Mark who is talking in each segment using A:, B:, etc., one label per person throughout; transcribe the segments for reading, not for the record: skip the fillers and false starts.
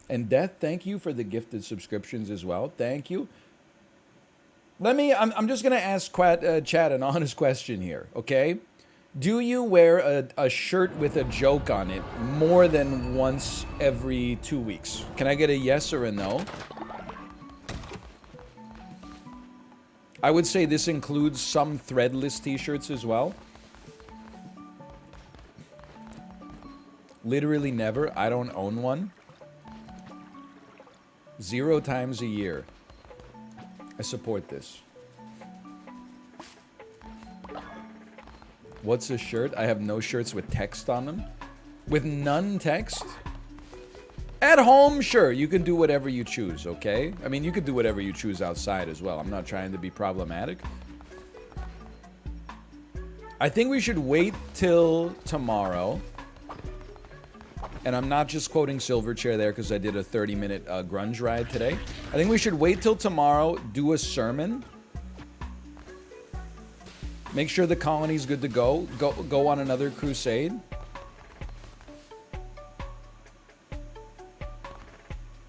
A: And Death, thank you for the gifted subscriptions as well. Thank you. I'm just going to ask Chad an honest question here, okay? Do you wear a shirt with a joke on it more than once every 2 weeks? Can I get a yes or a no? I would say this includes some threadless t-shirts as well. Literally never. I don't own one. 0 times a year. I support this. What's a shirt? I have no shirts with text on them. With none text? At home, sure, you can do whatever you choose, okay? I mean, you could do whatever you choose outside as well. I'm not trying to be problematic. I think we should wait till tomorrow. And I'm not just quoting Silverchair there because I did a 30-minute grunge ride today. I think we should wait till tomorrow, do a sermon. Make sure the colony's good to go. Go on another crusade.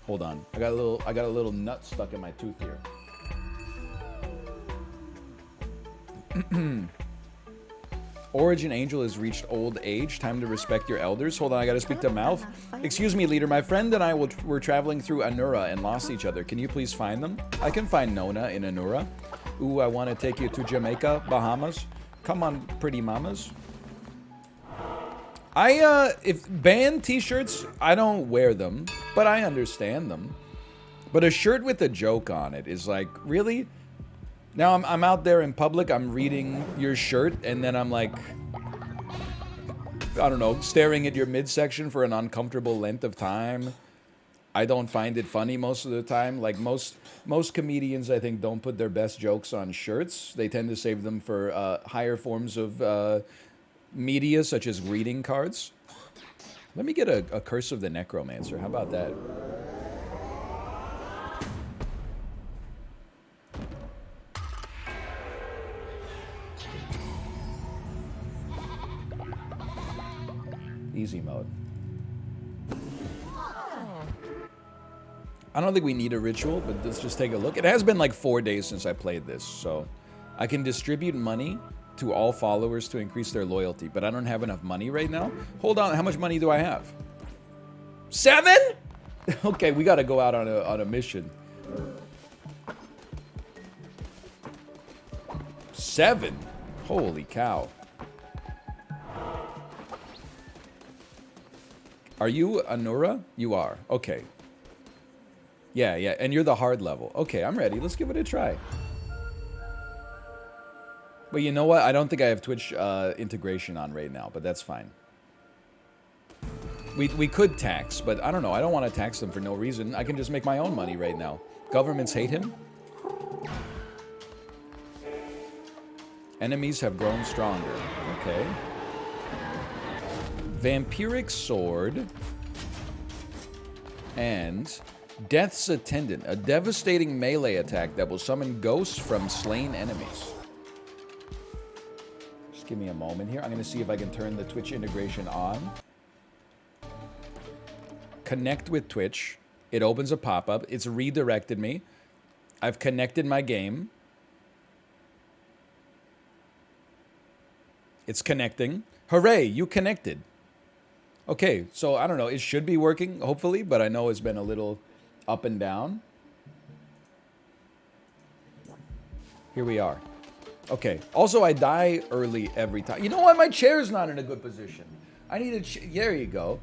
A: Hold on. I got a little nut stuck in my tooth here. Origin Angel has reached old age. Time to respect your elders. Hold on, I gotta speak to Mouth. Excuse me, leader. My friend and I were traveling through Anura and lost each other. Can you please find them? I can find Nona in Anura. Ooh, I want to take you to Jamaica, Bahamas. Come on, pretty mamas. If band t-shirts, I don't wear them, but I understand them. But a shirt with a joke on it is like, really? Now I'm out there in public, I'm reading your shirt, and then I'm like, I don't know, staring at your midsection for an uncomfortable length of time. I don't find it funny most of the time. Like most comedians, I think, don't put their best jokes on shirts. They tend to save them for higher forms of media, such as greeting cards. Let me get a Curse of the Necromancer. How about that? Easy mode. I don't think we need a ritual, but let's just take a look. It has been like 4 days since I played this, so I can distribute money to all followers to increase their loyalty, but I don't have enough money right now. Hold on, how much money do I have? 7? Okay, we gotta go out on a mission. 7? Holy cow. Are you Anura? You are. Okay. Yeah, and you're the hard level. Okay, I'm ready. Let's give it a try. But you know what? I don't think I have Twitch integration on right now, but that's fine. We could tax, but I don't know. I don't want to tax them for no reason. I can just make my own money right now. Governments hate him. Enemies have grown stronger. Okay. Vampiric Sword. And Death's Attendant. A devastating melee attack that will summon ghosts from slain enemies. Just give me a moment here. I'm going to see if I can turn the Twitch integration on. Connect with Twitch. It opens a pop-up. It's redirected me. I've connected my game. It's connecting. Hooray, you connected. Okay, so I don't know. It should be working, hopefully, but I know it's been a little up and down. Here we are. Okay. Also, I die early every time. You know what? My chair's not in a good position. I need a chair. There you go.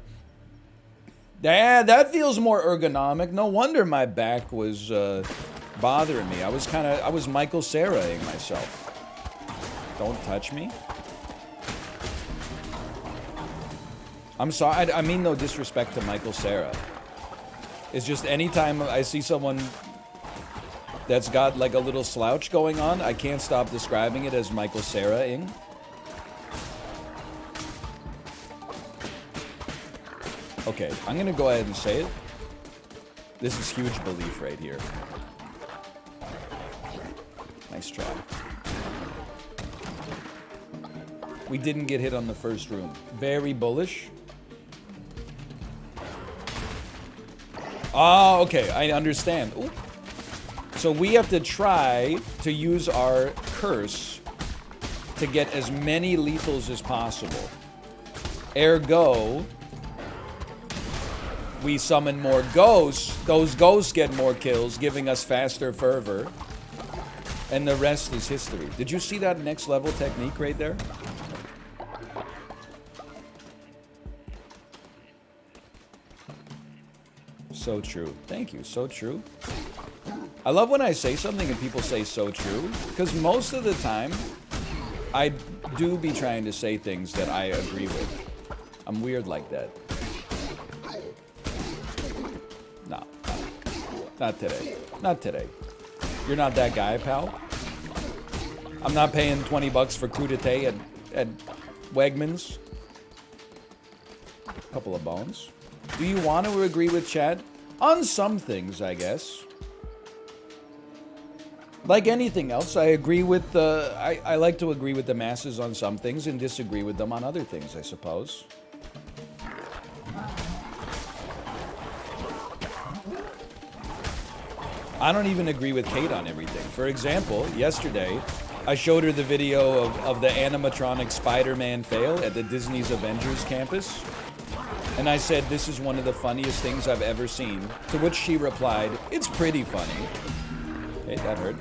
A: Yeah, that feels more ergonomic. No wonder my back was bothering me. I was Michael Cera-ing myself. Don't touch me. I'm sorry. I mean no disrespect to Michael Cera. It's just anytime I see someone that's got like a little slouch going on, I can't stop describing it as Michael Cera-ing. Okay, I'm gonna go ahead and say it. This is huge belief right here. Nice try. We didn't get hit on the first room. Very bullish. Oh, okay, I understand. Ooh. So we have to try to use our curse to get as many lethals as possible. Ergo, we summon more ghosts. Those ghosts get more kills, giving us faster fervor. And the rest is history. Did you see that next level technique right there? So true. Thank you. So true. I love when I say something and people say so true, because most of the time, I do be trying to say things that I agree with. I'm weird like that. No. Not today. Not today. You're not that guy, pal. I'm not paying 20 bucks for crudité at Wegmans. Couple of bones. Do you want to agree with Chad? On some things, I guess. Like anything else, I agree with I like to agree with the masses on some things and disagree with them on other things, I suppose. I don't even agree with Kate on everything. For example, yesterday, I showed her the video of the animatronic Spider-Man fail at the Disney's Avengers campus. And I said, this is one of the funniest things I've ever seen. To which she replied, it's pretty funny. Hey, that hurt.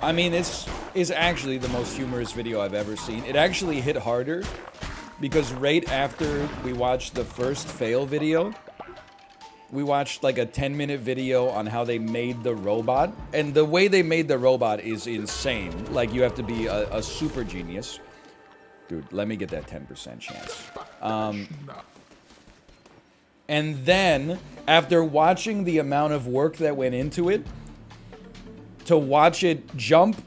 A: I mean, it's actually the most humorous video I've ever seen. It actually hit harder because right after we watched the first fail video, we watched like a 10-minute video on how they made the robot. And the way they made the robot is insane. Like, you have to be a super genius. Dude, let me get that 10% chance. And then, after watching the amount of work that went into it, to watch it jump,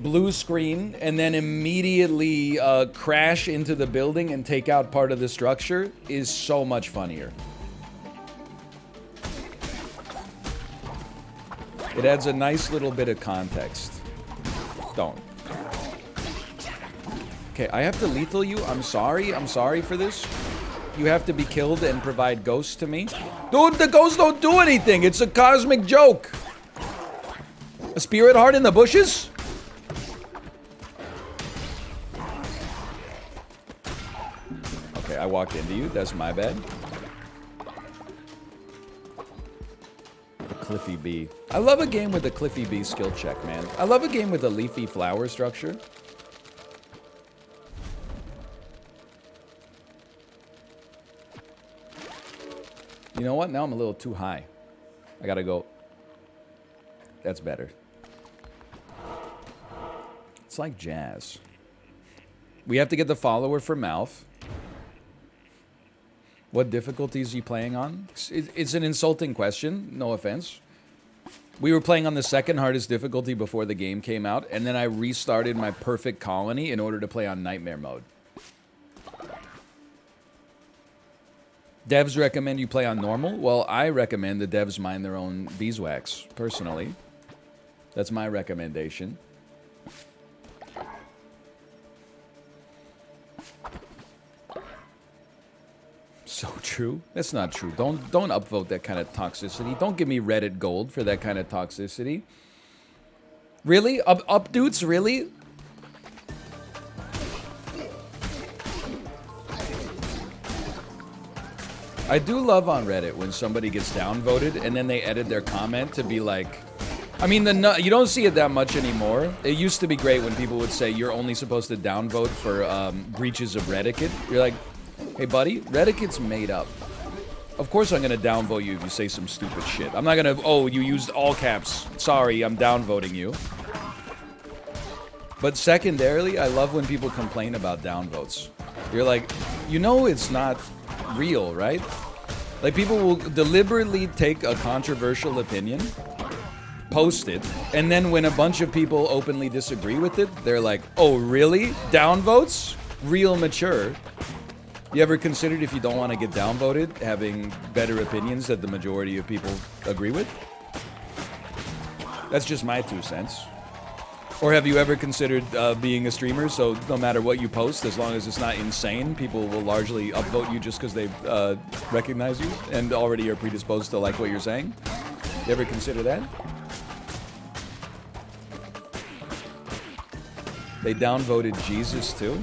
A: blue screen, and then immediately crash into the building and take out part of the structure is so much funnier. It adds a nice little bit of context. Don't. Okay, I have to lethal you. I'm sorry. I'm sorry for this. You have to be killed and provide ghosts to me. Dude, the ghosts don't do anything. It's a cosmic joke. A spirit heart in the bushes? Okay, I walked into you. That's my bad. The Cliffy Bee. I love a game with a Cliffy Bee skill check, man. I love a game with a leafy flower structure. You know what? Now I'm a little too high. I gotta go. That's better. It's like jazz. We have to get the follower for Malf. What difficulties are you playing on? It's an insulting question. No offense. We were playing on the second hardest difficulty before the game came out, and then I restarted my perfect colony in order to play on nightmare mode. Devs recommend you play on normal? Well, I recommend the devs mind their own beeswax, personally. That's my recommendation. So true. That's not true. Don't upvote that kind of toxicity. Don't give me Reddit gold for that kind of toxicity. Really? Up dudes? Really? I do love on Reddit when somebody gets downvoted and then they edit their comment to be like, I mean, you don't see it that much anymore. It used to be great when people would say you're only supposed to downvote for breaches of Reddit. You're like, hey buddy, Reddit's made up. Of course I'm gonna downvote you if you say some stupid shit. I'm not gonna, oh, you used all caps. Sorry, I'm downvoting you. But secondarily, I love when people complain about downvotes. You're like, you know it's not real, right? Like, people will deliberately take a controversial opinion, post it, and then when a bunch of people openly disagree with it, they're like, oh, really? Downvotes? Real mature. You ever considered, if you don't want to get downvoted, having better opinions that the majority of people agree with? That's just my 2 cents. Or have you ever considered being a streamer? So no matter what you post, as long as it's not insane, people will largely upvote you just because they recognize you and already are predisposed to like what you're saying. You ever consider that? They downvoted Jesus too.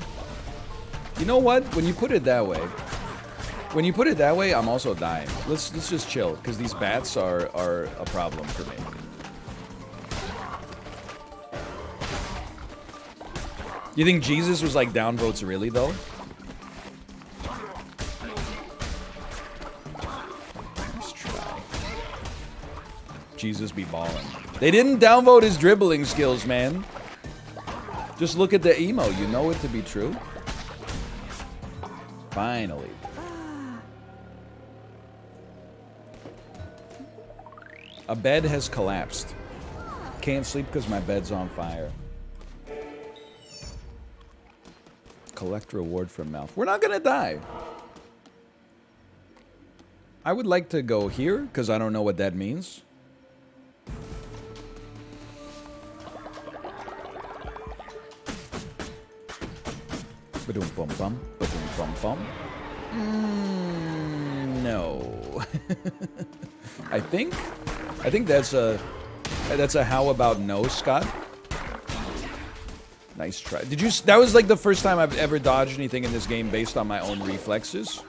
A: You know what? When you put it that way, I'm also dying. Let's just chill, because these bats are a problem for me. You think Jesus was like downvotes really though? Let's try. Jesus be balling. They didn't downvote his dribbling skills, man. Just look at the emo. You know it to be true. Finally. A bed has collapsed. Can't sleep because my bed's on fire. Collect reward from mouth. We're not gonna die. I would like to go here because I don't know what that means. Ba-doom bum bum. Ba-doom bum bum. No. I think that's a how about no, Scott? Nice try. Did you? That was like the first time I've ever dodged anything in this game based on my own reflexes.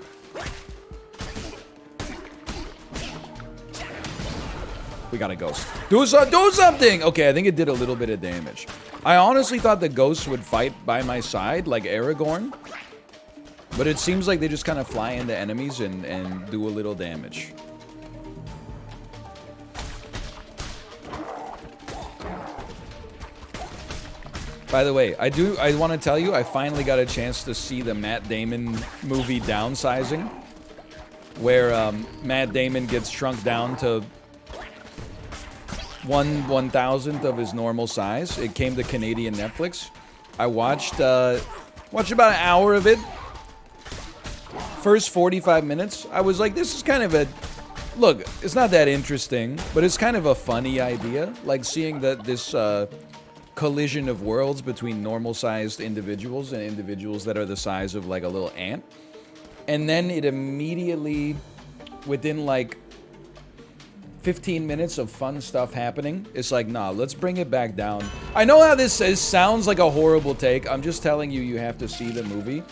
A: We got a ghost. Do something! Okay, I think it did a little bit of damage. I honestly thought the ghosts would fight by my side, like Aragorn. But it seems like they just kind of fly into enemies and do a little damage. By the way, I want to tell you, I finally got a chance to see the Matt Damon movie Downsizing, where Matt Damon gets shrunk down to 1/1000th of his normal size. It came to Canadian Netflix. I watched about an hour of it. First 45 minutes, I was like, this is kind of a... Look, it's not that interesting, but it's kind of a funny idea. Like seeing that this collision of worlds between normal-sized individuals and individuals that are the size of like a little ant. And then it immediately, within like 15 minutes of fun stuff happening, it's like, nah, let's bring it back down. I know how this sounds like a horrible take. I'm just telling you, you have to see the movie.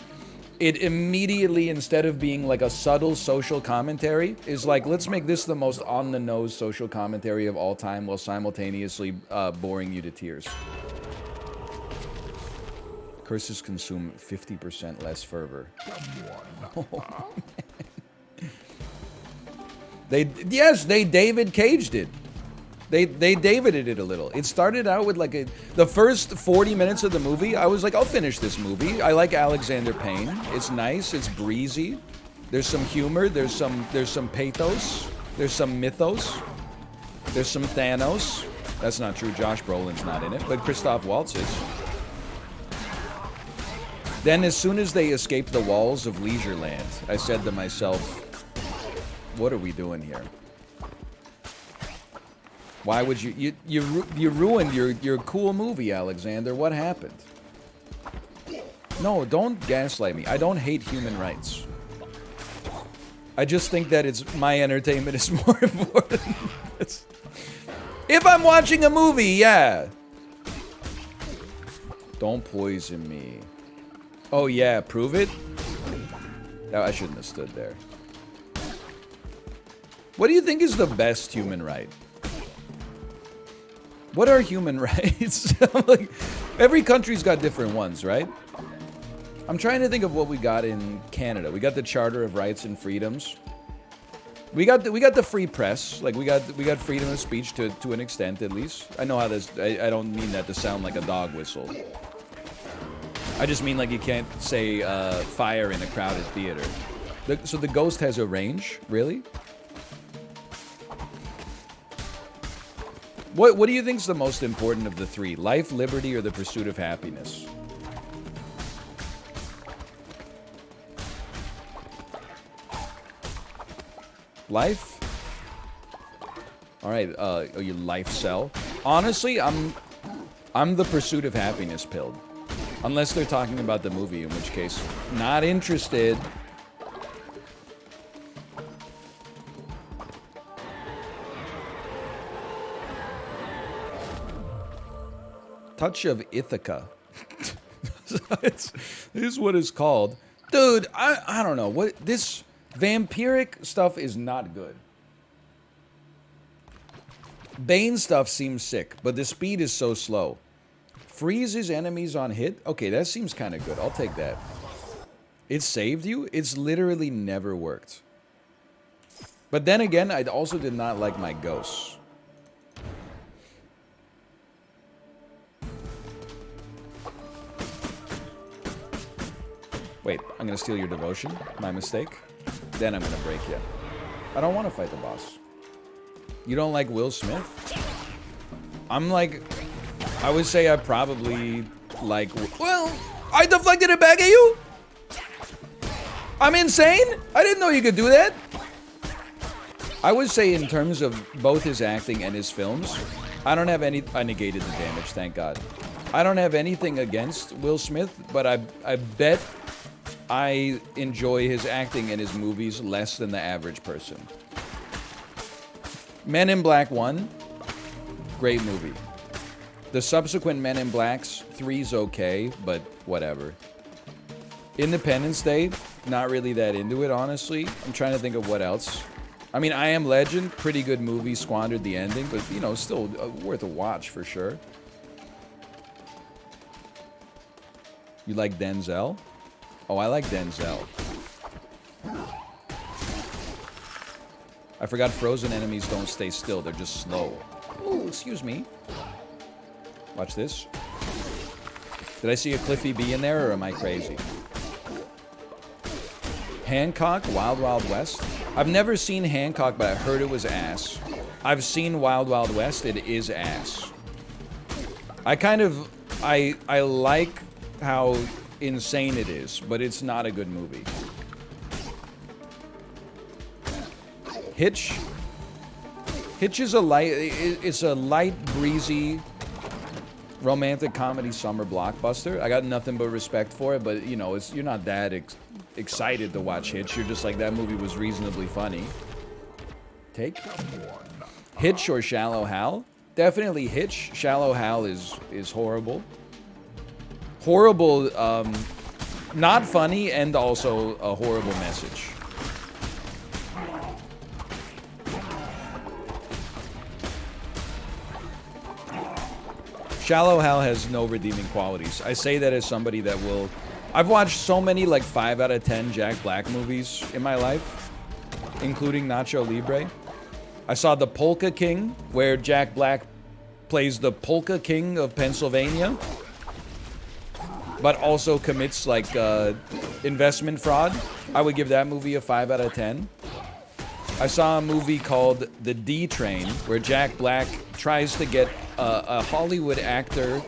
A: It immediately, instead of being like a subtle social commentary, is like, let's make this the most on-the-nose social commentary of all time while simultaneously boring you to tears. Curses consume 50% less fervor. Oh, they David Caged it. They Davided it a little. It started out with like the first 40 minutes of the movie, I was like, I'll finish this movie. I like Alexander Payne. It's nice, it's breezy. There's some humor, there's some pathos, there's some mythos, there's some Thanos. That's not true, Josh Brolin's not in it, but Christoph Waltz is. Then as soon as they escaped the walls of Leisureland, I said to myself, what are we doing here? Why would you ruined your cool movie, Alexander? What happened? No, don't gaslight me. I don't hate human rights. I just think that my entertainment is more important. If I'm watching a movie, yeah. Don't poison me. Oh yeah, prove it? Oh, I shouldn't have stood there. What do you think is the best human right? What are human rights? Like, every country's got different ones, right? I'm trying to think of what we got in Canada. We got the Charter of Rights and Freedoms. We got the free press. Like we got freedom of speech to an extent, at least. I know how this. I don't mean that to sound like a dog whistle. I just mean like you can't say fire in a crowded theater. So the ghost has a range, really? What do you think is the most important of the three? Life, liberty, or the pursuit of happiness? Life? Alright, you life cell. Honestly, I'm the Pursuit of Happiness pilled. Unless they're talking about the movie, in which case, not interested. Touch of Ithaca. This is what it's called. Dude, I don't know. What this vampiric stuff is not good. Bane stuff seems sick, but the speed is so slow. Freezes enemies on hit? Okay, that seems kind of good. I'll take that. It saved you? It's literally never worked. But then again, I also did not like my ghosts. Wait, I'm going to steal your devotion. My mistake. Then I'm going to break you. I don't want to fight the boss. You don't like Will Smith? I'm like... I would say I probably like... Well, I deflected it back at you? I'm insane? I didn't know you could do that. I would say in terms of both his acting and his films, I don't have any... I negated the damage, thank God. I don't have anything against Will Smith, but I bet I enjoy his acting and his movies less than the average person. Men in Black 1, great movie. The subsequent Men in Blacks, 3's okay, but whatever. Independence Day, not really that into it, honestly. I'm trying to think of what else. I mean, I Am Legend, pretty good movie, squandered the ending, but, you know, still worth a watch for sure. You like Denzel? Oh, I like Denzel. I forgot frozen enemies don't stay still, they're just slow. Ooh, excuse me. Watch this. Did I see a Cliffy B in there, or am I crazy? Hancock, Wild Wild West. I've never seen Hancock, but I heard it was ass. I've seen Wild Wild West, it is ass. I like how insane it is, but it's not a good movie. Hitch. Hitch is it's a light, breezy, romantic comedy summer blockbuster. I got nothing but respect for it, but you know, you're not that excited to watch Hitch. You're just like, that movie was reasonably funny. Take Hitch or Shallow Hal? Definitely Hitch. Shallow Hal is horrible. Horrible, not funny, and also a horrible message. Shallow Hal has no redeeming qualities. I say that as somebody that will... I've watched so many, like, 5 out of 10 Jack Black movies in my life, including Nacho Libre. I saw The Polka King, where Jack Black plays the Polka King of Pennsylvania, but also commits, like, investment fraud. I would give that movie a 5 out of 10. I saw a movie called The D Train, where Jack Black tries to get a Hollywood actor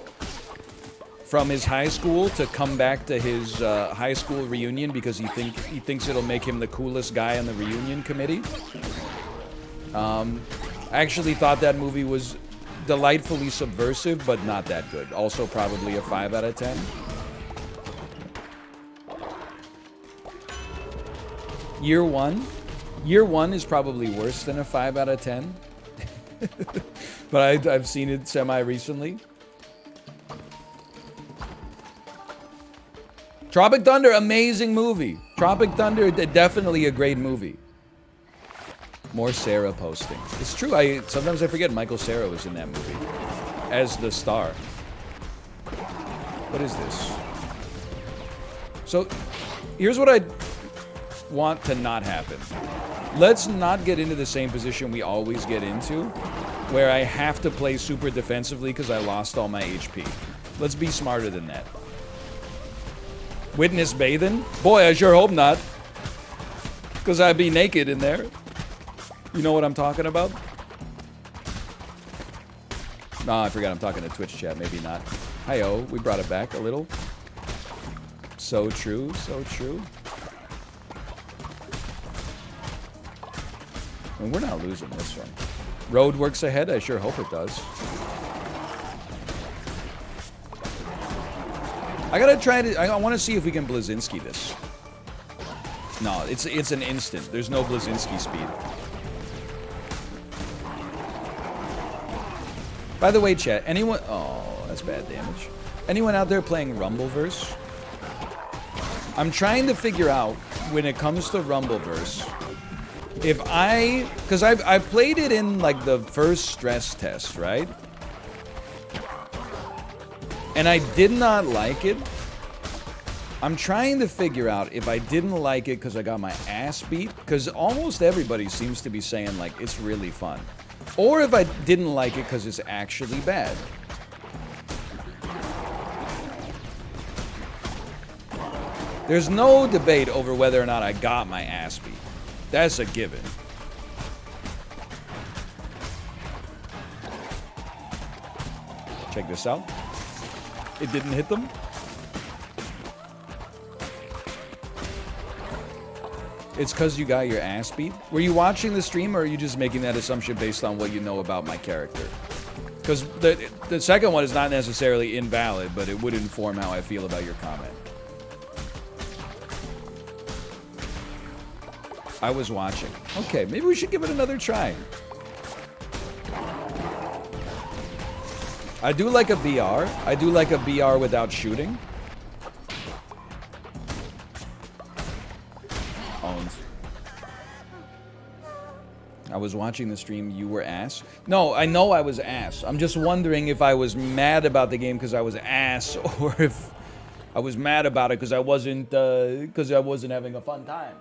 A: from his high school to come back to his high school reunion because he thinks it'll make him the coolest guy on the reunion committee. I actually thought that movie was delightfully subversive, but not that good. Also probably a 5 out of 10. Year One. Year One is probably worse than a 5 out of 10. But I've seen it semi-recently. Tropic Thunder, amazing movie. Tropic Thunder, definitely a great movie. More Sarah posting. It's true, sometimes I forget Michael Cera was in that movie as the star. What is this? So, here's what I want to not happen. Let's not get into the same position we always get into, where I have to play super defensively because I lost all my HP. Let's be smarter than that. Witness bathing? Boy, I sure hope not. Because I'd be naked in there. You know what I'm talking about? No, I forgot I'm talking to Twitch chat. Maybe not. Hi-oh, we brought it back a little. So true, so true. And we're not losing this one. Road works ahead? I sure hope it does. I gotta try to... I want to see if we can Blazinski this. No, it's an instant. There's no Blazinski speed. By the way, chat, anyone... Oh, that's bad damage. Anyone out there playing Rumbleverse? I'm trying to figure out, when it comes to Rumbleverse, if I... Because I played it in, like, the first stress test, right? And I did not like it. I'm trying to figure out if I didn't like it because I got my ass beat. Because almost everybody seems to be saying, like, it's really fun. Or if I didn't like it because it's actually bad. There's no debate over whether or not I got my ass beat. That's a given. Check this out. It didn't hit them. It's because you got your ass beat. Were you watching the stream, or are you just making that assumption based on what you know about my character? Because the second one is not necessarily invalid, but it would inform how I feel about your comment. I was watching. Okay, maybe we should give it another try. I do like a BR. I do like a BR without shooting. I was watching the stream, you were ass. No, I know I was ass. I'm just wondering if I was mad about the game because I was ass, or if I was mad about it because I wasn't having a fun time.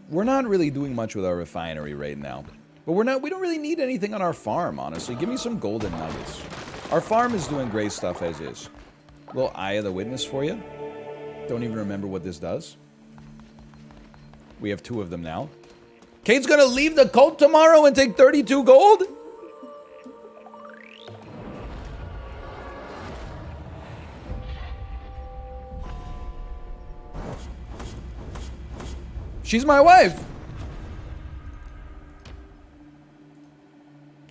A: We're not really doing much with our refinery right now. But we don't really need anything on our farm, honestly. Give me some golden nuggets. Our farm is doing great stuff as is. Little Eye of the Witness for you. Don't even remember what this does. We have 2 of them now. Kate's gonna leave the cult tomorrow and take 32 gold? She's my wife.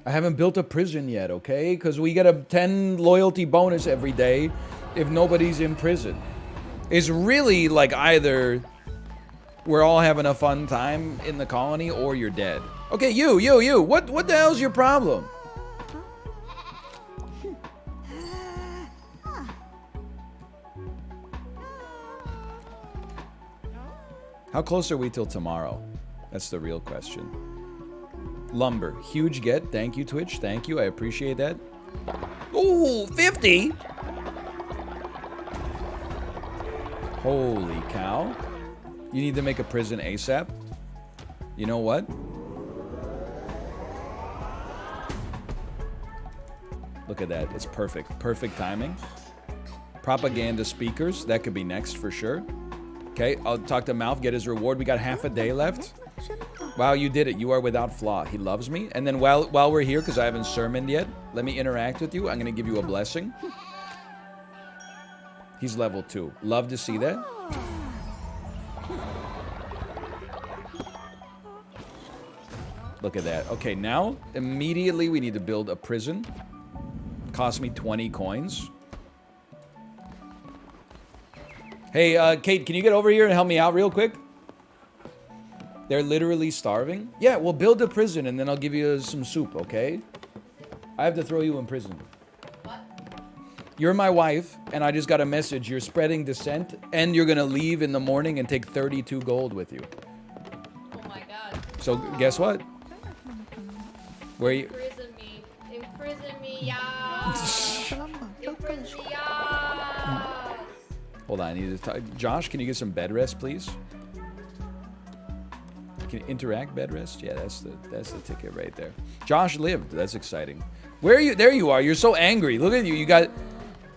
A: I haven't built a prison yet, okay? Because we get a 10 loyalty bonus every day if nobody's in prison. It's really like either we're all having a fun time in the colony or you're dead. Okay, you. What the hell's your problem? How close are we till tomorrow? That's the real question. Lumber. Huge get. Thank you, Twitch. Thank you. I appreciate that. Ooh, 50? Holy cow. You need to make a prison ASAP. You know what? Look at that. It's perfect. Perfect timing. Propaganda speakers. That could be next for sure. Okay, I'll talk to Malf, get his reward. We got half a day left. Wow, you did it. You are without flaw. He loves me. And then while we're here, because I haven't sermoned yet, let me interact with you. I'm going to give you a blessing. He's level 2. Love to see that. Look at that. Okay, now, immediately we need to build a prison. Cost me 20 coins. Hey, Kate, can you get over here and help me out real quick? They're literally starving? Yeah, we'll build a prison and then I'll give you some soup, okay? I have to throw you in prison. What? You're my wife, and I just got a message. You're spreading dissent, and you're gonna leave in the morning and take 32 gold with you.
B: Oh my god.
A: So, guess what? Where you...
B: Imprison me. Imprison me, yeah. Imprison me, yeah.
A: Hold on, I need to talk. Josh, can you get some bed rest, please? Can you interact bed rest? Yeah, that's the ticket right there. Josh lived. That's exciting. Where are you? There you are. You're so angry. Look at you. You got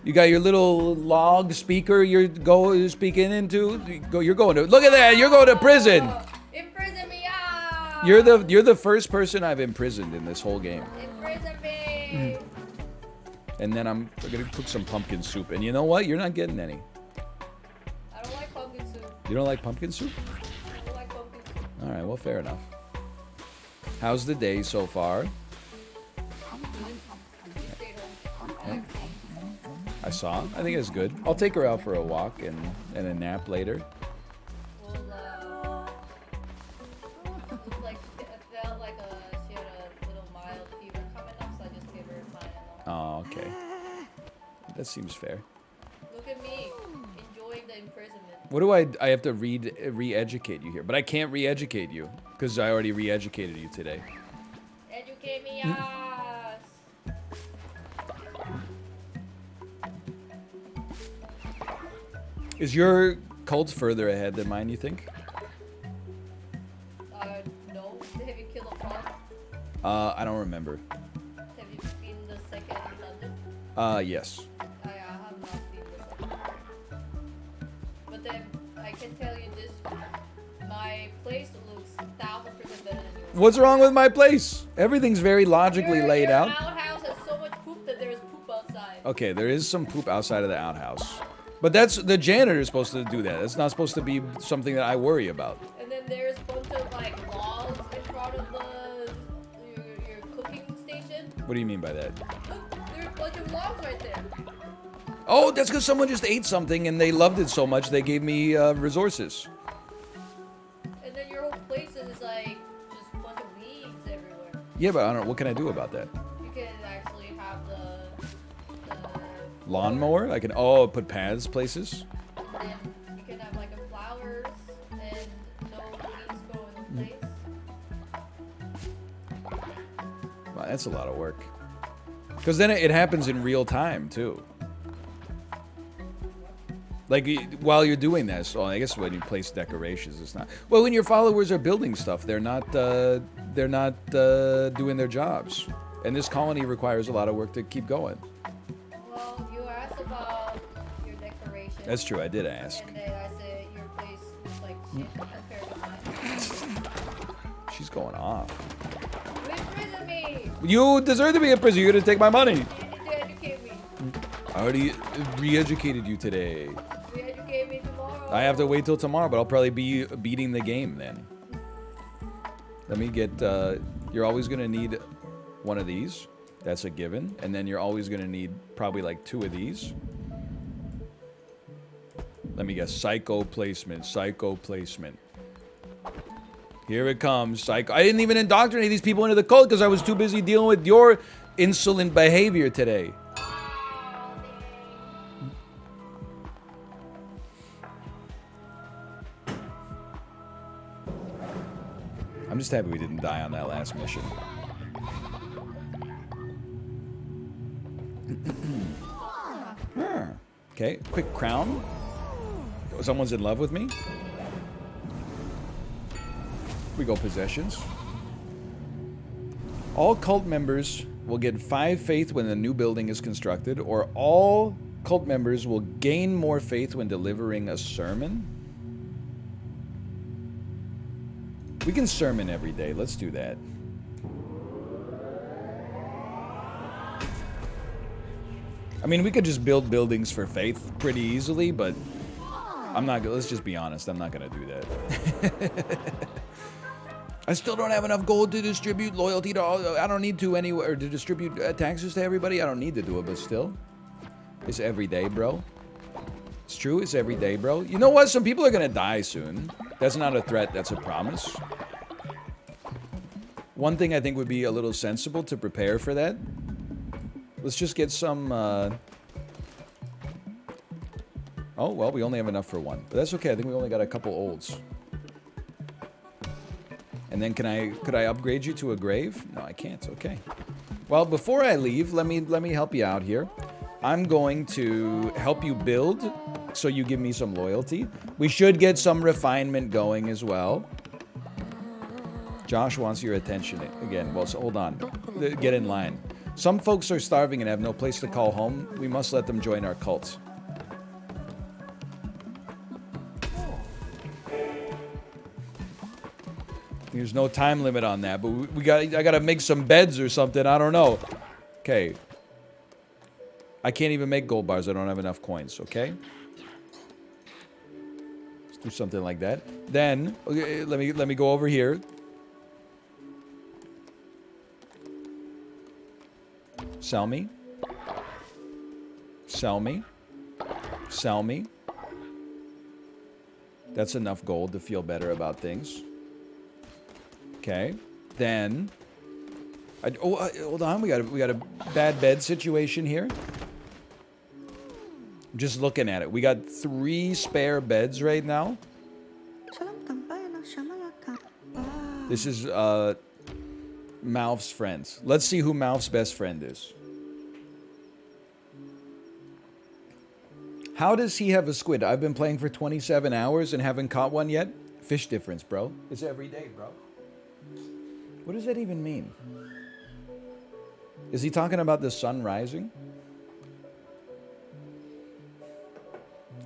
A: your little log speaker. You're speaking into. You're going to. Look at that. You're going to prison.
B: Imprison me, yeah.
A: You're the first person I've imprisoned in this whole game.
B: Imprison me.
A: And then I'm gonna cook some pumpkin soup. And you know what? You're not getting any.
B: I don't like pumpkin soup.
A: You don't like pumpkin soup?
B: I don't like pumpkin soup.
A: All right, well, fair enough. How's the day so far?
B: You
A: I saw. I think it's good. I'll take her out for a walk and a nap later.
B: Well, looked like it felt like she had a little mild fever coming up, so I just gave her a Tylenol.
A: Oh, okay. That seems fair.
B: Look at me, enjoying the imprisonment.
A: What do I have to re-educate you here, but I can't re-educate you because I already re-educated you today.
B: Educate me, ass.
A: Is your cult further ahead than mine, you think?
B: No. Have you killed a frog?
A: I don't remember.
B: Have you been the second dungeon?
A: Yes.
B: I have not been the second. But then, I can tell you this, my place looks 1000% better than yours.
A: What's wrong with my place? Everything's very logically laid
B: Your
A: out.
B: outhouse has so much poop that there's poop outside.
A: Okay, there is some poop outside of the outhouse. But that's the janitor is supposed to do that. It's not supposed to be something that I worry about.
B: And then there's a bunch of like logs in front of your cooking station.
A: What do you mean by that?
B: Look, there's a bunch of logs right there.
A: Oh, that's because someone just ate something and they loved it so much they gave me resources.
B: And then your whole place is like just a bunch of weeds everywhere.
A: Yeah, but I don't know. What can I do about that?
B: You can actually have the
A: Lawnmower? I can, put paths places?
B: and then you can have like a flowers and no weeds go in place.
A: Wow, that's a lot of work. Because then it happens in real time, too. Like, while you're doing this, well, I guess when you place decorations, it's not. Well, when your followers are building stuff, they're not doing their jobs. And this colony requires a lot of work to keep going.
B: Well, you asked about your decoration.
A: That's true, I did ask.
B: And then I said your place looks like shit compared to mine.
A: She's going off.
B: You imprison me!
A: You deserve to be in prison. You're gonna take my money.
B: You need to educate me.
A: I already re-educated you today.
B: You educate me tomorrow.
A: I have to wait till tomorrow, but I'll probably be beating the game then. Let me get, you're always gonna need one of these. That's a given. And then you're always gonna need probably like 2 of these. Let me guess, psycho placement. Here it comes, psycho. I didn't even indoctrinate these people into the cult because I was too busy dealing with your insolent behavior today. I'm just happy we didn't die on that last mission. Okay, quick crown. Someone's in love with me. We go possessions. All cult members will get 5 faith when the new building is constructed, or all cult members will gain more faith when delivering a sermon. We can sermon every day. Let's do that. I mean, we could just build buildings for faith pretty easily, but I'm not gonna, let's just be honest, I'm not gonna do that. I still don't have enough gold to distribute loyalty to all, I don't need to anywhere, to distribute taxes to everybody. I don't need to do it, but still. It's every day, bro. It's true, it's every day, bro. You know what? Some people are gonna die soon. That's not a threat, that's a promise. One thing I think would be a little sensible to prepare for that. Let's just get some, oh, well, we only have enough for 1. But that's okay, I think we only got a couple olds. And then could I upgrade you to a grave? No, I can't, okay. Well, before I leave, let me help you out here. I'm going to help you build, so you give me some loyalty. We should get some refinement going as well. Josh wants your attention again. Well, so hold on. Get in line. Some folks are starving and have no place to call home. We must let them join our cult. There's no time limit on that, but I gotta make some beds or something. I don't know. Okay. I can't even make gold bars. I don't have enough coins. Okay. Let's do something like that. Then okay, let me go over here. Sell me. Sell me. Sell me. That's enough gold to feel better about things. Okay. Then... hold on. We got a bad bed situation here. I'm just looking at it. We got 3 spare beds right now. This is Malf's friends. Let's see who Malf's best friend is. How does he have a squid? I've been playing for 27 hours and haven't caught one yet. Fish difference, bro. It's every day, bro. What does that even mean? Is he talking about the sun rising?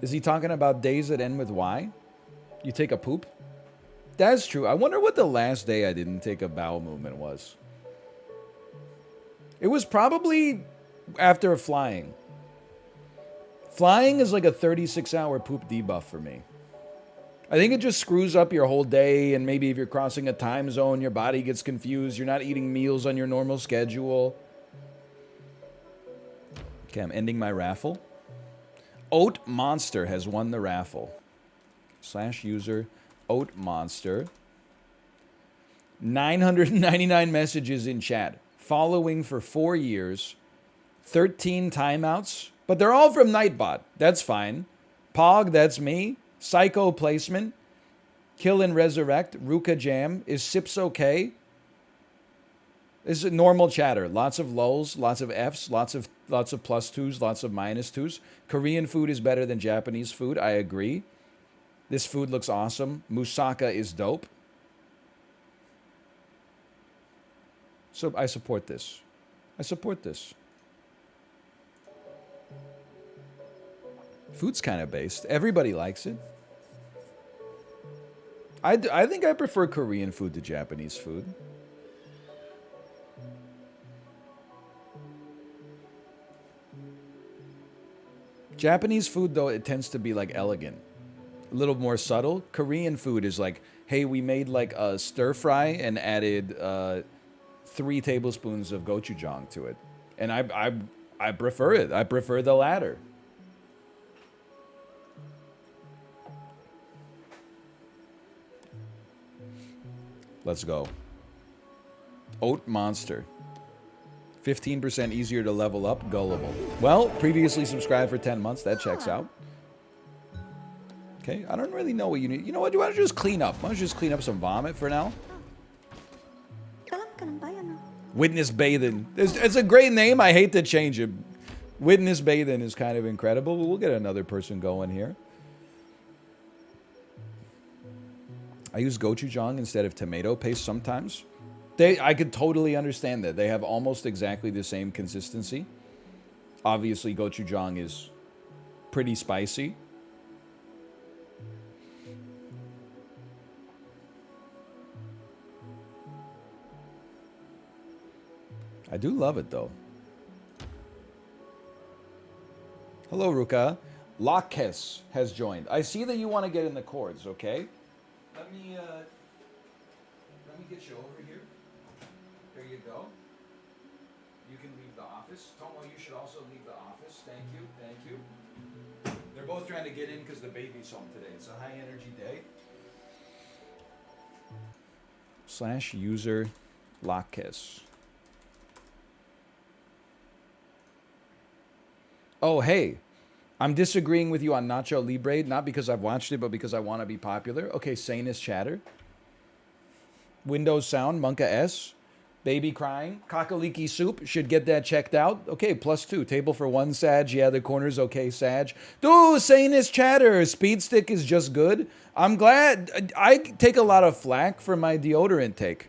A: Is he talking about days that end with Y? You take a poop? That's true. I wonder what the last day I didn't take a bowel movement was. It was probably after flying. Flying is like a 36-hour poop debuff for me. I think it just screws up your whole day, and maybe if you're crossing a time zone, your body gets confused. You're not eating meals on your normal schedule. Okay, I'm ending my raffle. Oat Monster has won the raffle. /user Oat Monster. 999 messages in chat. Following for 4 years. 13 timeouts. But they're all from Nightbot. That's fine. Pog, that's me. Psycho Placement. Kill and Resurrect. Ruka Jam. Is Sips okay? This is normal chatter. Lots of lulls, lots of Fs, lots of +2s, lots of -2s. Korean food is better than Japanese food. I agree. This food looks awesome. Moussaka is dope. So I support this. I support this. Food's kind of based. Everybody likes it. I think I prefer Korean food to Japanese food. Japanese food, though, it tends to be like elegant. A little more subtle. Korean food is like, hey, we made like a stir fry and added 3 tablespoons of gochujang to it. And I prefer it. I prefer the latter. Let's go. Oat Monster. 15% easier to level up. Gullible. Well, previously subscribed for 10 months. That checks out. Okay, I don't really know what you need. You know what? Why don't you just clean up? Why don't you just clean up some vomit for now? Witness Bathin. It's a great name. I hate to change it. Witness Bathin is kind of incredible. We'll get another person going here. I use gochujang instead of tomato paste sometimes. I could totally understand that. They have almost exactly the same consistency. Obviously, gochujang is pretty spicy. I do love it, though. Hello, Ruka. Lakes has joined. I see that you want to get in the chords, okay? Let me get you over here. There you go. You can leave the office. Tomo, you should also leave the office. Thank you. Thank you. They're both trying to get in because the baby's home today. It's a high energy day. /user Lakes. Oh, hey. I'm disagreeing with you on Nacho Libre, not because I've watched it, but because I want to be popular. Okay, sanest chatter. Windows sound, Monka S. Baby crying. Kakaliki soup, should get that checked out. Okay, +2. Table for 1, Sag. Yeah, the corner's okay, Sag. Dude, sanest chatter. Speed stick is just good. I'm glad. I take a lot of flack for my deodorant take.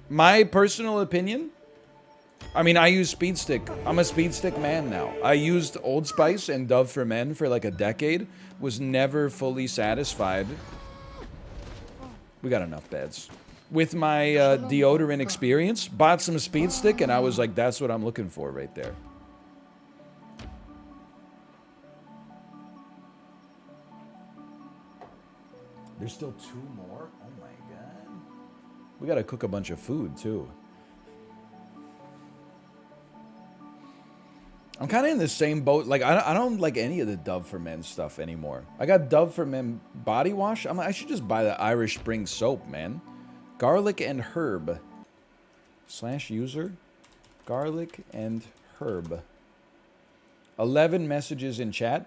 A: My personal opinion... I mean, I use Speed Stick. I'm a Speed Stick man now. I used Old Spice and Dove for Men for like a decade. Was never fully satisfied. We got enough beds. With my deodorant experience, bought some Speed Stick, and I was like, that's what I'm looking for right there. There's still 2 more? Oh my god. We gotta cook a bunch of food, too. I'm kind of in the same boat. Like, I don't like any of the Dove for Men stuff anymore. I got Dove for Men body wash. I should just buy the Irish Spring soap, man. Garlic and herb. / user. Garlic and herb. 11 messages in chat.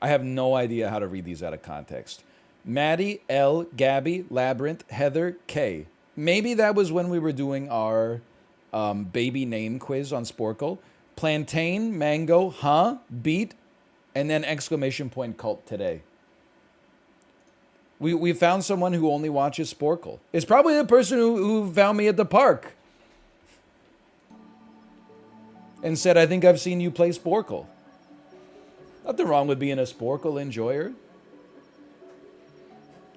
A: I have no idea how to read these out of context. Maddie, L, Gabby, Labyrinth, Heather, K. Maybe that was when we were doing our baby name quiz on Sporkle. Plantain, Mango, huh, Beat, and then exclamation point cult today. We found someone who only watches Sporkle. It's probably the person who found me at the park and said, I think I've seen you play Sporkle. Nothing wrong with being a Sporkle enjoyer.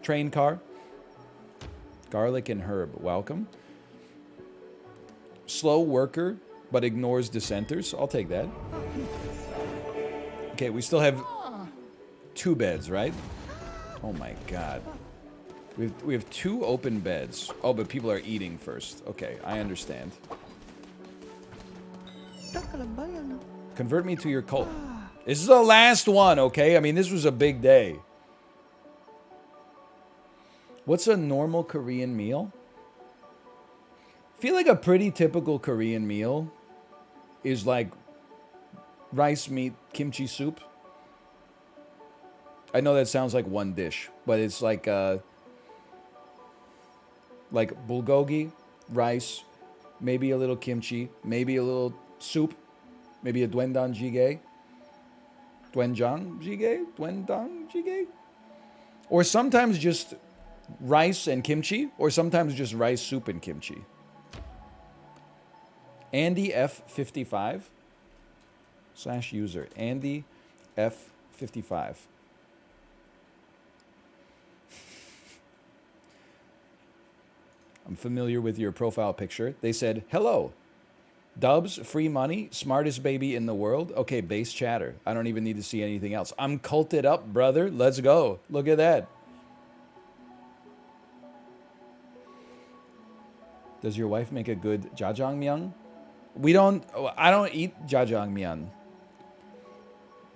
A: Train car. Garlic and herb. Welcome. Slow worker, but ignores dissenters. I'll take that. Okay, we still have 2 beds, right? Oh my god. We have 2 open beds. Oh, but people are eating first. Okay, I understand. Convert me to your cult. This is the last one, okay? I mean, this was a big day. What's a normal Korean meal? I feel like a pretty typical Korean meal is like rice, meat, kimchi soup. I know that sounds like one dish, but it's like bulgogi, rice, maybe a little kimchi, maybe a little soup, maybe a doenjang jjigae. Doenjang jjigae? Doenjang jjigae? Or sometimes just rice and kimchi, or sometimes just rice, soup, and kimchi. Andy F55 / user. Andy F55. I'm familiar with your profile picture. They said, hello. Dubs, free money, smartest baby in the world. Okay, base chatter. I don't even need to see anything else. I'm culted up, brother. Let's go. Look at that. Does your wife make a good jjajangmyeon? I don't eat jjajangmyeon.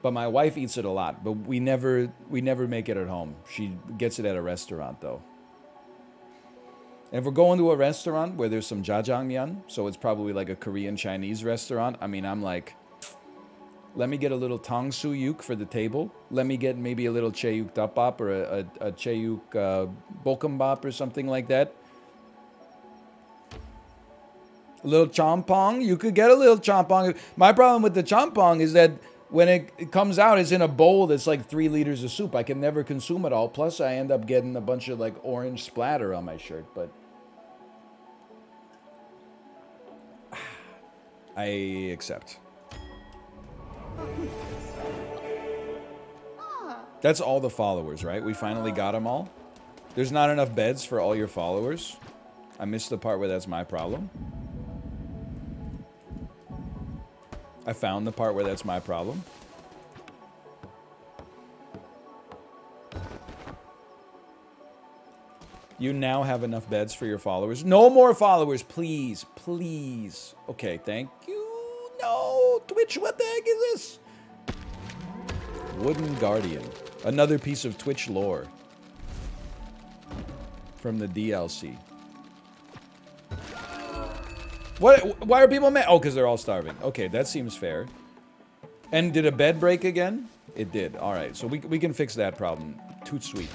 A: But my wife eats it a lot. But we never make it at home. She gets it at a restaurant though. And if we're going to a restaurant where there's some jjajangmyeon, so it's probably like a Korean Chinese restaurant, I mean, I'm like, let me get a little tangsuyuk for the table. Let me get maybe a little cheuk dappap or a cheuk bokkeumbap or something like that. A little champong. You could get a little champong. My problem with the champong is that when it comes out, it's in a bowl that's like 3 liters of soup. I can never consume it all. Plus, I end up getting a bunch of like orange splatter on my shirt. But I accept. That's all the followers, right? We finally got them all. There's not enough beds for all your followers. I missed the part where that's my problem. I found the part where that's my problem. You now have enough beds for your followers. No more followers, please. Please. Okay, thank you. No, Twitch, what the heck is this? Wooden Guardian. Another piece of Twitch lore. From the DLC. What? Why are people mad? Oh, because they're all starving. Okay, that seems fair. And did a bed break again? It did. All right, so we can fix that problem. Toot sweet.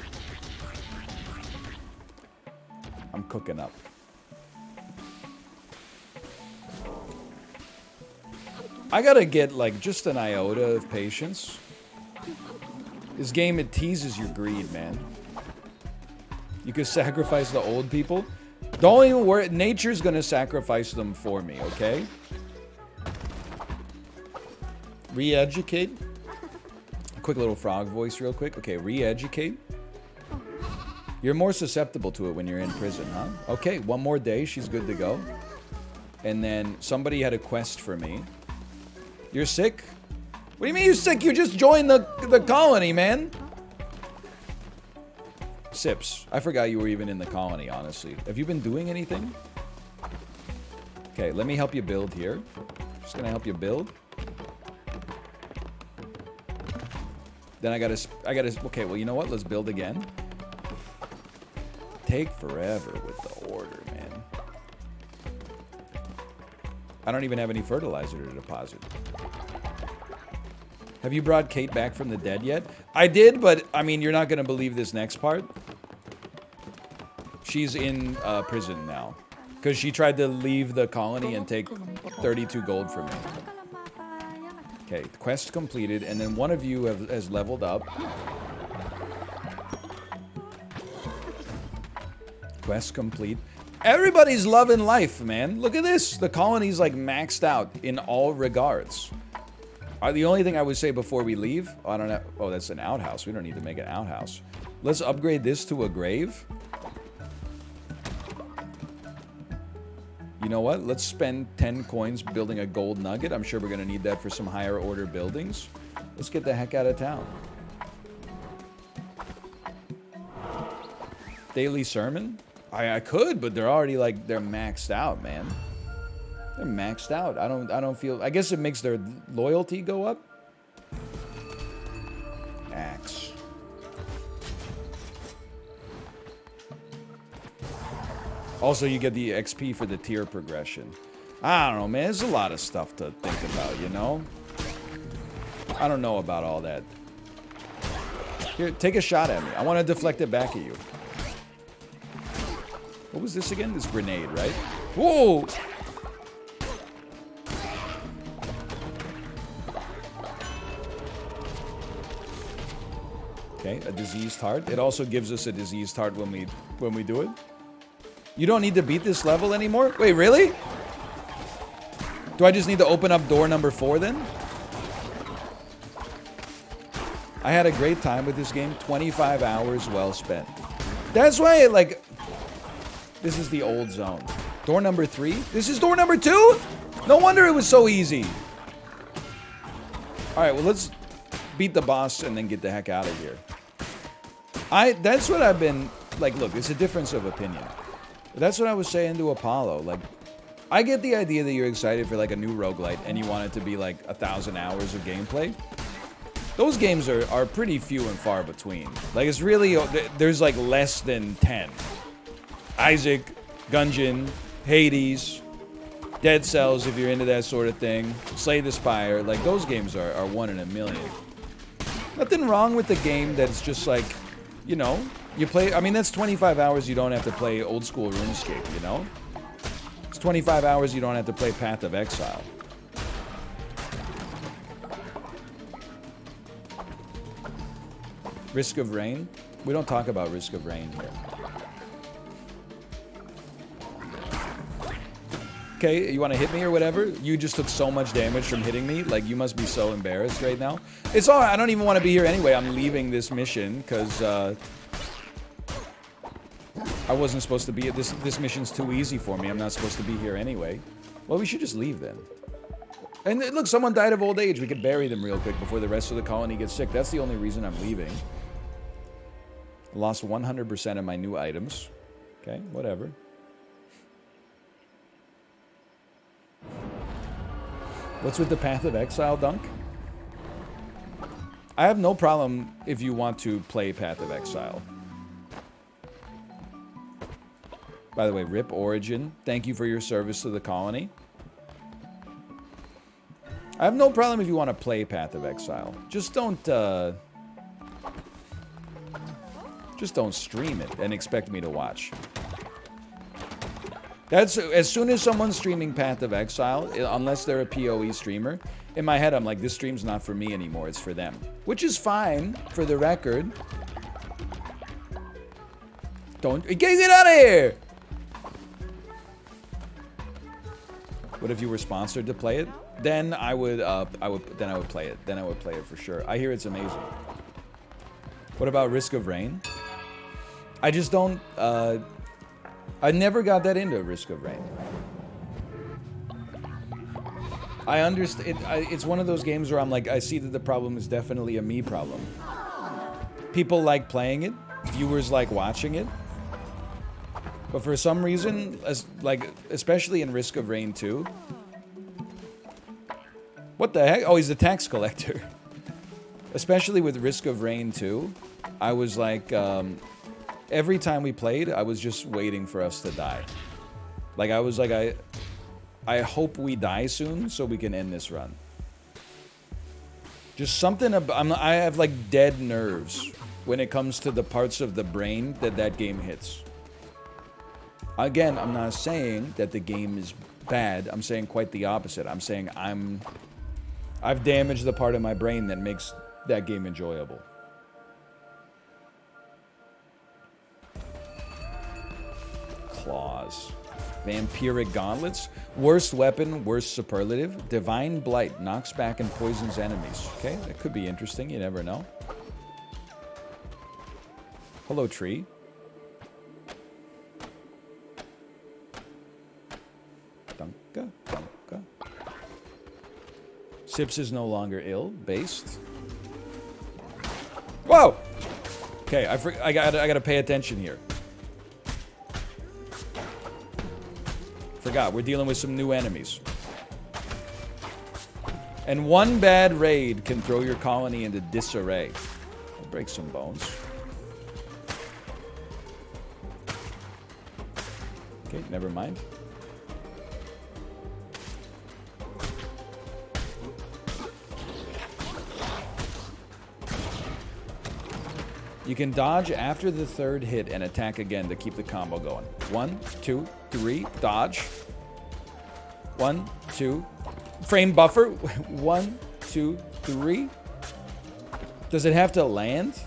A: I'm cooking up. I gotta get, like, just an iota of patience. This game, it teases your greed, man. You could sacrifice the old people. Don't even worry. Nature's gonna sacrifice them for me, okay? Re-educate. A quick little frog voice real quick. Okay, re-educate. You're more susceptible to it when you're in prison, huh? Okay, one more day. She's good to go. And then somebody had a quest for me. You're sick? What do you mean you're sick? You just joined the colony, man. Sips. I forgot you were even in the colony, honestly. Have you been doing anything? Okay, let me help you build here. Just gonna help you build. Then I gotta, okay, well, you know what? Let's build again. Take forever with the order, man. I don't even have any fertilizer to deposit. Have you brought Kate back from the dead yet? I did, but, I mean, you're not gonna believe this next part. She's in prison now. Because she tried to leave the colony and take 32 gold from me. Okay, quest completed, and then one of you has leveled up. Quest complete. Everybody's loving life, man. Look at this. The colony's like maxed out in all regards. The only thing I would say before we leave, I don't know. Oh, that's an outhouse. We don't need to make an outhouse. Let's upgrade this to a grave. You know what? Let's spend 10 coins building a gold nugget. I'm sure we're going to need that for some higher order buildings. Let's get the heck out of town. Daily sermon? I could, but they're already like, they're maxed out, man. They're maxed out. I don't feel, I guess it makes their loyalty go up. Axe. Also, you get the XP for the tier progression. I don't know, man. There's a lot of stuff to think about, you know? I don't know about all that. Here, take a shot at me. I want to deflect it back at you. What was this again? This grenade, right? Whoa! Okay, a diseased heart. It also gives us a diseased heart when we do it. You don't need to beat this level anymore? Wait, really? Do I just need to open up door number 4 then? I had a great time with this game. 25 hours well spent. That's why, like, this is the old zone. Door number 3? This is door number 2? No wonder it was so easy. Alright, well, let's beat the boss and then get the heck out of here. That's what I've been, like, look, it's a difference of opinion. That's what I was saying to Apollo. Like, I get the idea that you're excited for, like, a new roguelite and you want it to be, like, 1,000 hours of gameplay. Those games are pretty few and far between. Like, it's really, there's, like, less than 10. Isaac, Gungeon, Hades, Dead Cells, if you're into that sort of thing, Slay the Spire. Like, those games are 1 in a million. Nothing wrong with the game that's just, like, you know, you play, I mean, that's 25 hours you don't have to play old school RuneScape, you know? It's 25 hours you don't have to play Path of Exile. Risk of Rain? We don't talk about Risk of Rain here. Okay, you want to hit me or whatever? You just took so much damage from hitting me. Like, you must be so embarrassed right now. It's alright, I don't even want to be here anyway. I'm leaving this mission, because, I wasn't supposed to be... This mission's too easy for me. I'm not supposed to be here anyway. Well, we should just leave then. And look, someone died of old age. We could bury them real quick before the rest of the colony gets sick. That's the only reason I'm leaving. Lost 100% of my new items. Okay, whatever. What's with the Path of Exile, Dunk? I have no problem if you want to play Path of Exile. By the way, RIP Origin, thank you for your service to the colony. I have no problem if you want to play Path of Exile. Just don't stream it and expect me to watch. That's, as soon as someone's streaming Path of Exile, unless they're a PoE streamer, in my head I'm like, this stream's not for me anymore, it's for them. Which is fine, for the record. Get out of here! What if you were sponsored to play it? Then I would play it. Then I would play it for sure. I hear it's amazing. What about Risk of Rain? I just don't, I never got that into Risk of Rain. I understand, it's one of those games where I'm like, I see that the problem is definitely a me problem. People like playing it, viewers like watching it. But for some reason, especially in Risk of Rain 2, What the heck? Oh, he's a tax collector. Especially with Risk of Rain 2, I was like, every time we played, I was just waiting for us to die. Like, I was like, I hope we die soon so we can end this run. Just something about, I have like dead nerves when it comes to the parts of the brain that game hits. Again, I'm not saying that the game is bad. I'm saying quite the opposite. I'm saying I've damaged the part of my brain that makes that game enjoyable. Claws. Vampiric gauntlets. Worst weapon, worst superlative. Divine blight. Knocks back and poisons enemies. Okay, that could be interesting. You never know. Hello, tree. Dunka, dunka. Sips is no longer ill. Based. Whoa! Okay, I gotta pay attention here. Forgot, we're dealing with some new enemies. And one bad raid can throw your colony into disarray. I'll break some bones. Okay, never mind. You can dodge after the third hit and attack again to keep the combo going. 1, 2, 3, dodge. 1, 2, frame buffer. 1, 2, 3. Does it have to land?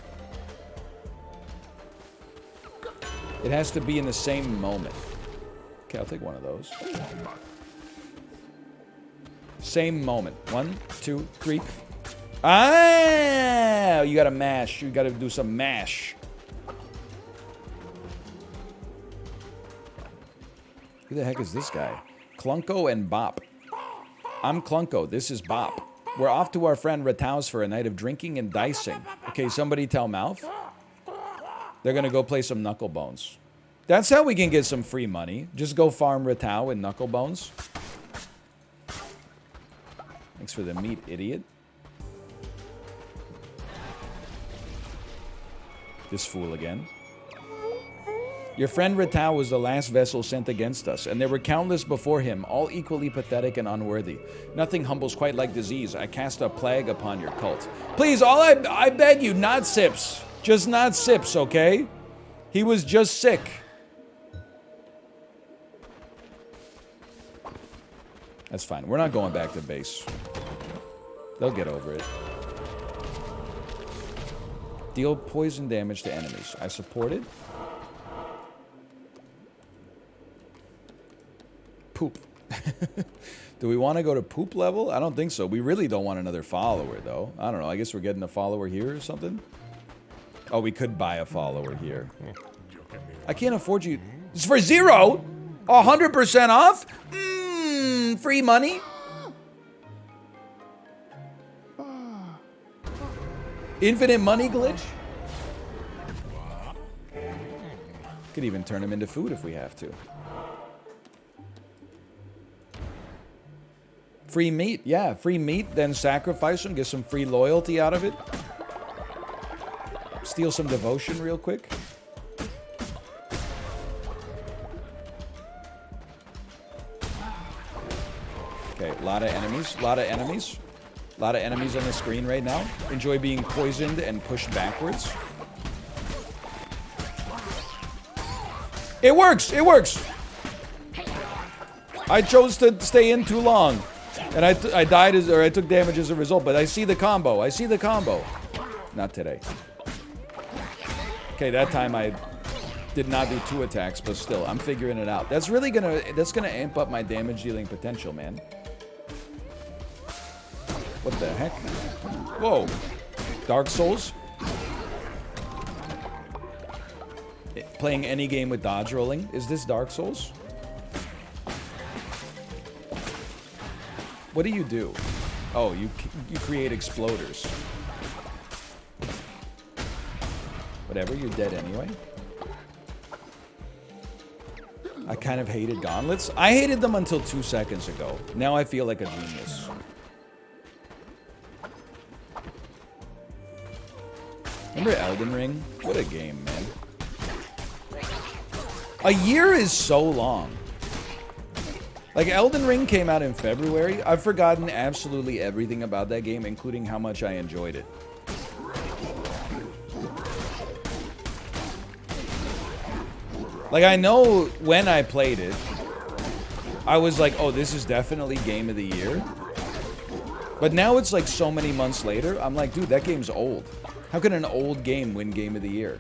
A: It has to be in the same moment. Okay, I'll take one of those. Same moment. 1, 2, 3. Ah! You gotta mash. You gotta do some mash. Who the heck is this guy? Clunko and Bop. I'm Clunko. This is Bop. We're off to our friend Ratau's for a night of drinking and dicing. Okay, somebody tell Mouth. They're gonna go play some Knucklebones. That's how we can get some free money. Just go farm Ratau and Knucklebones. Thanks for the meat, idiot. This fool again. Your friend Ratau was the last vessel sent against us, and there were countless before him, all equally pathetic and unworthy. Nothing humbles quite like disease. I cast a plague upon your cult. Please, I beg you, not Sips. Just not Sips, okay? He was just sick. That's fine. We're not going back to base. They'll get over it. Deal poison damage to enemies. I support it. Poop. Do we want to go to poop level? I don't think so. We really don't want another follower, though. I don't know. I guess we're getting a follower here or something. Oh, we could buy a follower here. I can't afford you. It's for 0? 100% off? Free money? Infinite money glitch? Could even turn him into food if we have to. Free meat, yeah, free meat, then sacrifice him, get some free loyalty out of it. Steal some devotion real quick. Okay, a lot of enemies, a lot of enemies. A lot of enemies on the screen right now. Enjoy being poisoned and pushed backwards. It works! It works! I chose to stay in too long. And I died or I took damage as a result, but I see the combo. I see the combo. Not today. Okay, that time I did not do 2 attacks, but still, I'm figuring it out. That's really that's gonna amp up my damage dealing potential, man. What the heck? Whoa. Dark Souls? Playing any game with dodge rolling? Is this Dark Souls? What do you do? Oh, you create exploders. Whatever, you're dead anyway. I kind of hated gauntlets. I hated them until 2 seconds ago. Now I feel like a genius. Remember Elden Ring? What a game, man. A year is so long. Like, Elden Ring came out in February. I've forgotten absolutely everything about that game, including how much I enjoyed it. Like, I know when I played it, I was like, oh, this is definitely Game of the Year. But now it's like so many months later, I'm like, dude, that game's old. How can an old game win Game of the Year?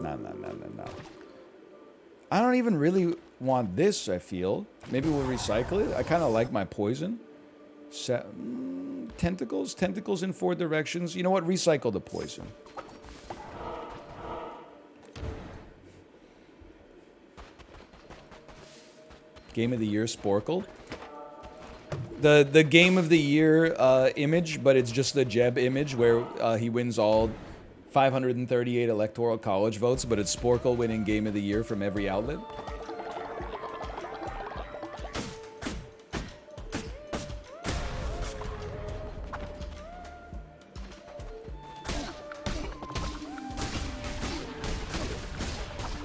A: No. I don't even really want this, I feel. Maybe we'll recycle it. I kind of like my poison. Tentacles? Tentacles in 4 directions. You know what? Recycle the poison. Game of the Year Sporkle. The Game of the Year image, but it's just the Jeb image where he wins all 538 Electoral College votes, but it's Sporkle winning Game of the Year from every outlet.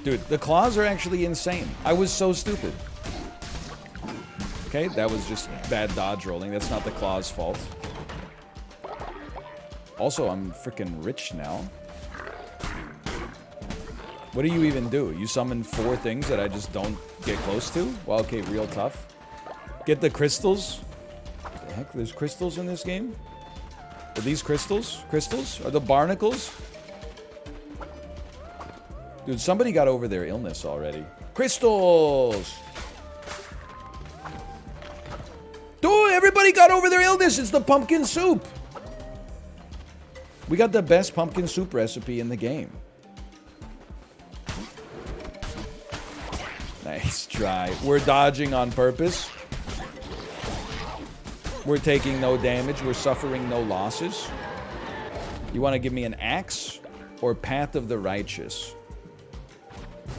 A: Dude, the claws are actually insane. I was so stupid. Okay, that was just bad dodge rolling. That's not the claw's fault. Also, I'm freaking rich now. What do you even do? You summon 4 things that I just don't get close to? Well, okay, real tough. Get the crystals. What the heck? There's crystals in this game? Are these crystals? Crystals? Are the barnacles? Dude, somebody got over their illness already. Crystals! Dude, everybody got over their illness. It's the pumpkin soup. We got the best pumpkin soup recipe in the game. Nice try. We're dodging on purpose. We're taking no damage. We're suffering no losses. You want to give me an axe or Path of the Righteous?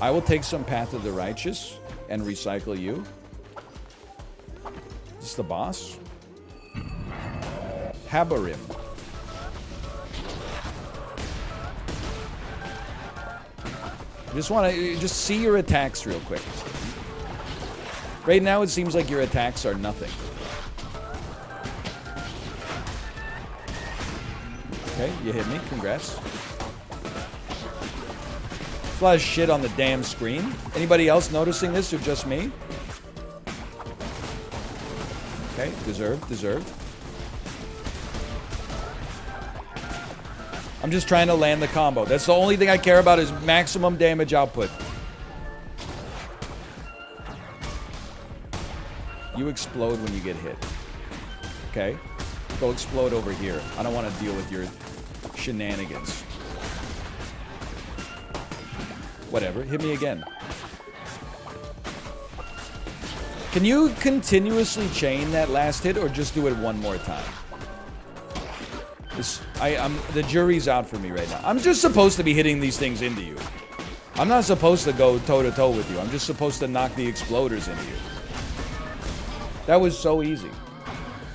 A: I will take some Path of the Righteous and recycle you. Is this the boss? Habarim. Just want to just see your attacks real quick. Right now it seems like your attacks are nothing. Okay, you hit me. Congrats. There's a lot of shit on the damn screen. Anybody else noticing this or just me? Okay, deserved. I'm just trying to land the combo. That's the only thing I care about is maximum damage output. You explode when you get hit. Okay? Go explode over here. I don't want to deal with your shenanigans. Whatever. Hit me again. Can you continuously chain that last hit or just do it one more time? The jury's out for me right now. I'm just supposed to be hitting these things into you. I'm not supposed to go toe-to-toe with you. I'm just supposed to knock the exploders into you. That was so easy.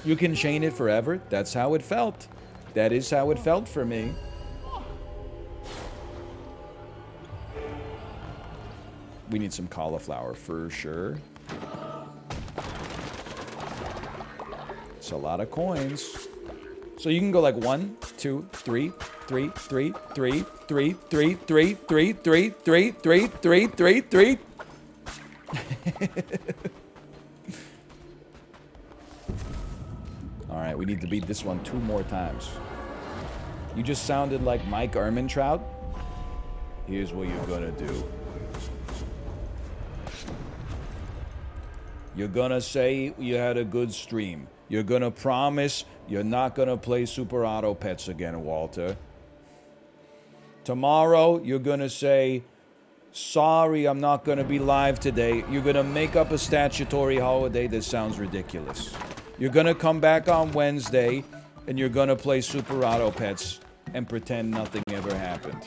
A: You can chain it forever. That's how it felt. That is how it felt for me. We need some cauliflower for sure. It's a lot of coins. So you can go like 1, 2, 3, 3, 3, 3, 3, 3, 3, 3, 3, 3, 3, 3, 3, 3. All right, we need to beat this one 2 more times. You just sounded like Mike Ehrmantraut. Here's what you're gonna do. You're gonna say you had a good stream. You're gonna promise you're not gonna play Super Auto Pets again, Walter. Tomorrow, you're gonna say, sorry, I'm not gonna be live today. You're gonna make up a statutory holiday that sounds ridiculous. You're gonna come back on Wednesday, and you're gonna play Super Auto Pets and pretend nothing ever happened.